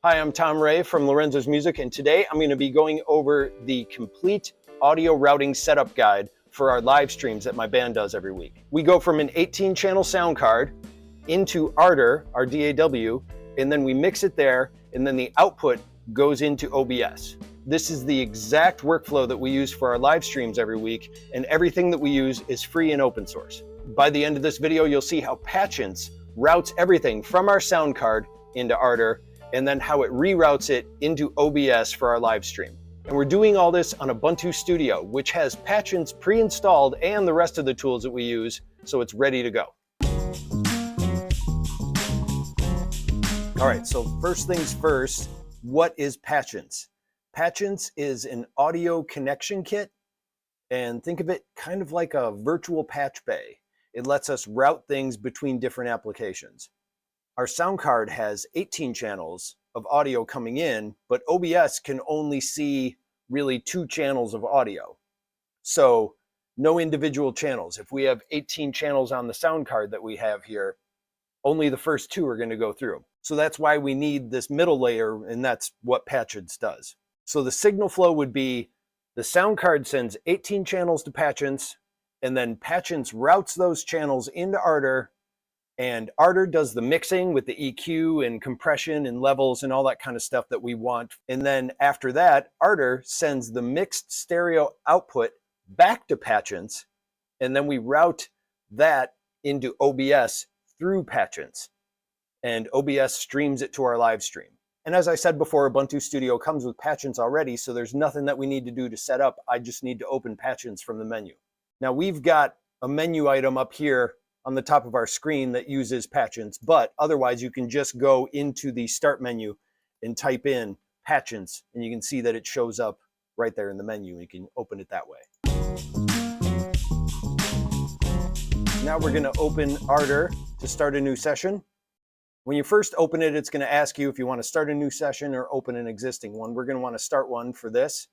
Hi, I'm Tom Ray from Lorenzo's Music, and today I'm going to be going over the complete audio routing setup guide for our live streams that my band does every week. We go from an 18-channel sound card into Ardour, our DAW, and then we mix it there, and then the output goes into OBS. This is the exact workflow that we use for our live streams every week, and everything that we use is free and open source. By the end of this video, you'll see how Patchance routes everything from our sound card into Ardour, and then how it reroutes it into OBS for our live stream. And we're doing all this on Ubuntu Studio, which has Patchance pre-installed and the rest of the tools that we use, so it's ready to go. All right, so first things first, what is Patchance? Patchance is an audio connection kit, and think of it kind of like a virtual patch bay. It lets us route things between different applications. Our sound card has 18 channels of audio coming in, but OBS can only see really 2 channels of audio. So no individual channels. If we have 18 channels on the sound card that we have here, only the first 2 are going to go through. So that's why we need this middle layer, and that's what Patchance does. So the signal flow would be the sound card sends 18 channels to Patchance, and then Patchance routes those channels into Ardour, and Ardour does the mixing with the EQ and compression and levels and all that kind of stuff that we want. And then after that, Ardour sends the mixed stereo output back to Patchance, and then we route that into OBS through Patchance. And OBS streams it to our live stream. And as I said before, Ubuntu Studio comes with Patchance already, so there's nothing that we need to do to set up. I just need to open Patchance from the menu. Now we've got a menu item up here on the top of our screen that uses Patchance, but otherwise you can just go into the start menu and type in Patchance, and you can see that it shows up right there in the menu, and you can open it that way. Now we're going to open Ardour to start a new session. When you first open it, it's going to ask you if you want to start a new session or open an existing one. We're going to want to start one for this,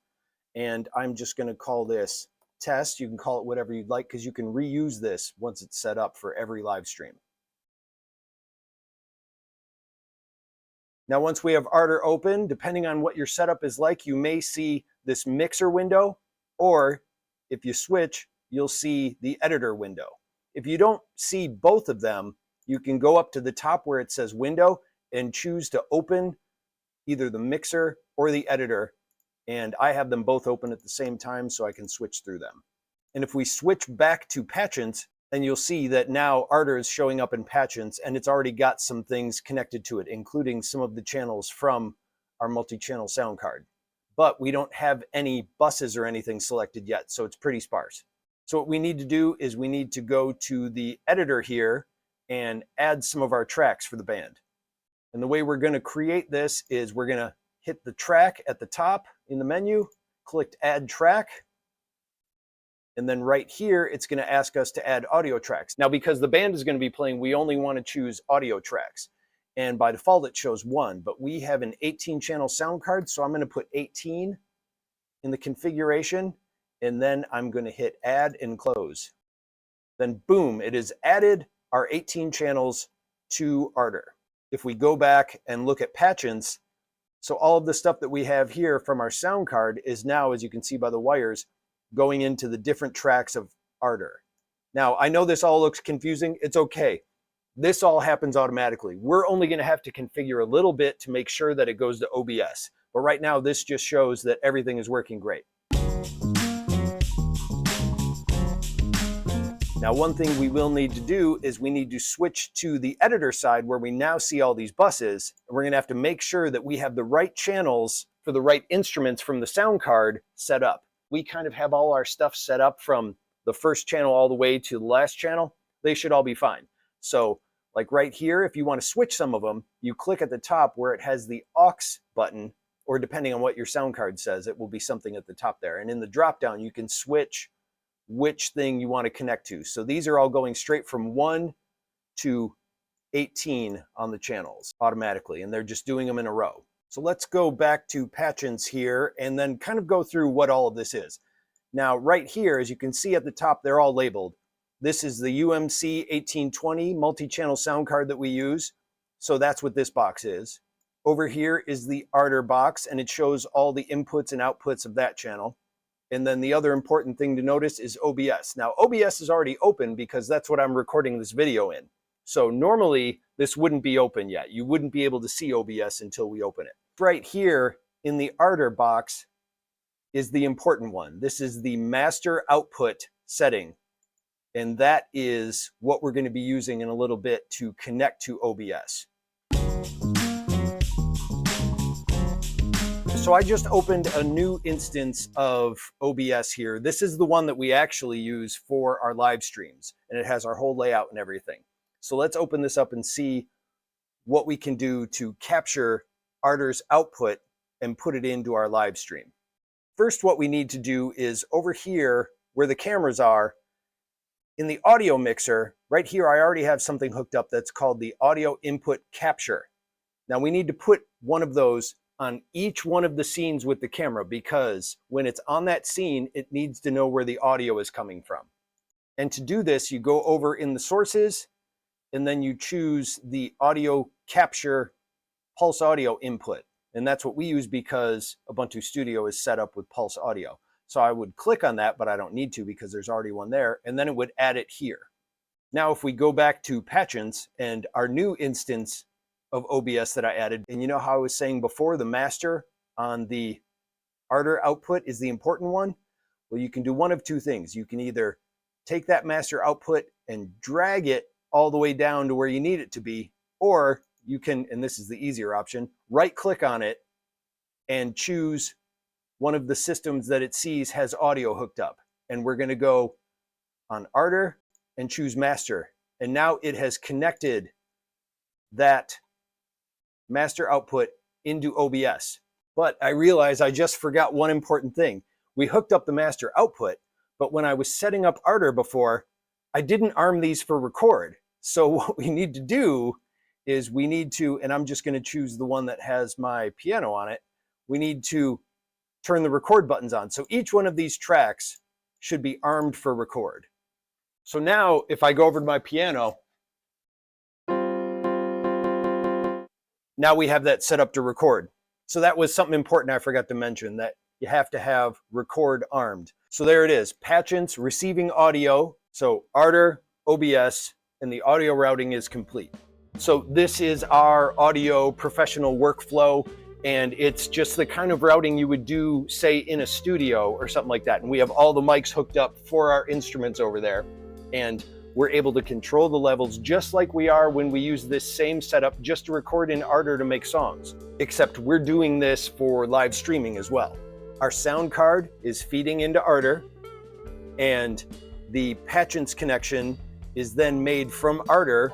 and I'm just going to call this test. You can call it whatever you'd like, because you can reuse this once it's set up for every live stream. Now once we have Ardour open, depending on what your setup is like, you may see this mixer window, or if you switch, you'll see the editor window. If you don't see both of them, you can go up to the top where it says window and choose to open either the mixer or the editor. And I have them both open at the same time, so I can switch through them. And if we switch back to Patchance, then you'll see that now Ardour is showing up in Patchance, and it's already got some things connected to it, including some of the channels from our multi-channel sound card. But we don't have any buses or anything selected yet, so it's pretty sparse. So what we need to do is we need to go to the editor here and add some of our tracks for the band. And the way we're going to create this is we're going to hit the track at the top in the menu, click Add Track, and then right here, it's going to ask us to add audio tracks. Now, because the band is going to be playing, we only want to choose audio tracks. And by default, it shows 1, but we have an 18-channel sound card, so I'm going to put 18 in the configuration, and then I'm going to hit Add and Close. Then boom, it has added our 18 channels to Ardour. If we go back and look at Patchance, so all of the stuff that we have here from our sound card is now, as you can see by the wires, going into the different tracks of Ardour. Now, I know this all looks confusing. It's okay. This all happens automatically. We're only going to have to configure a little bit to make sure that it goes to OBS. But right now, this just shows that everything is working great. Now, one thing we will need to do is we need to switch to the editor side where we now see all these buses. And we're going to have to make sure that we have the right channels for the right instruments from the sound card set up. We kind of have all our stuff set up from the first channel all the way to the last channel. They should all be fine. So like right here, if you want to switch some of them, you click at the top where it has the aux button, or depending on what your sound card says, it will be something at the top there. And in the drop down, you can switch which thing you want to connect to. So these are all going straight from 1 to 18 on the channels automatically, and they're just doing them in a row. So let's go back to Patchance here and then kind of go through what all of this is. Now right here, as you can see at the top, they're all labeled. This is the UMC 1820 multi-channel sound card that we use. So that's what this box is. Over here is the Ardour box, and it shows all the inputs and outputs of that channel. And then the other important thing to notice is OBS. Now, OBS is already open because that's what I'm recording this video in. So normally this wouldn't be open yet. You wouldn't be able to see OBS until we open it. Right here in the Ardour box is the important one. This is the master output setting. And that is what we're going to be using in a little bit to connect to OBS. So I just opened a new instance of OBS here. This is the one that we actually use for our live streams, and it has our whole layout and everything. So let's open this up and see what we can do to capture Ardour's output and put it into our live stream. First, what we need to do is over here where the cameras are, in the audio mixer, right here, I already have something hooked up that's called the audio input capture. Now we need to put one of those on each one of the scenes with the camera, because when it's on that scene, it needs to know where the audio is coming from. And to do this, you go over in the sources, and then you choose the audio capture pulse audio input. And that's what we use because Ubuntu Studio is set up with pulse audio. So I would click on that, but I don't need to because there's already one there, and then it would add it here. Now, if we go back to Patchance and our new instance of OBS that I added, and you know how I was saying before, the master on the Ardour output is the important one? Well, you can do one of two things. You can either take that master output and drag it all the way down to where you need it to be, or you can, and this is the easier option, right-click on it and choose one of the systems that it sees has audio hooked up. And we're going to go on Ardour and choose master. And now it has connected that master output into OBS. But I realize I just forgot one important thing. We hooked up the master output, but when I was setting up Ardour before, I didn't arm these for record. So what we need to do is we need to, and I'm just going to choose the one that has my piano on it, we need to turn the record buttons on. So each one of these tracks should be armed for record. So now if I go over to my piano, now we have that set up to record. So that was something important I forgot to mention, that you have to have record armed. So there it is, Patchance receiving audio. So Ardour, OBS, and the audio routing is complete. So this is our audio professional workflow, and it's just the kind of routing you would do, say, in a studio or something like that. And we have all the mics hooked up for our instruments over there, and we're able to control the levels just like we are when we use this same setup just to record in Ardour to make songs, except we're doing this for live streaming as well. Our sound card is feeding into Ardour, and the Patchance connection is then made from Ardour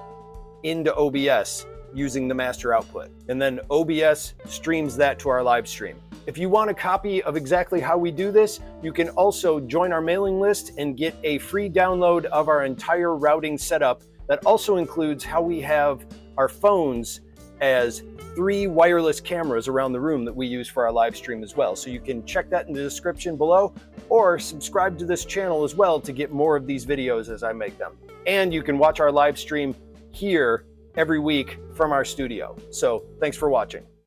into OBS using the master output. And then OBS streams that to our live stream. If you want a copy of exactly how we do this, you can also join our mailing list and get a free download of our entire routing setup that also includes how we have our phones as 3 wireless cameras around the room that we use for our live stream as well. So you can check that in the description below, or subscribe to this channel as well to get more of these videos as I make them. And you can watch our live stream here every week from our studio. So thanks for watching.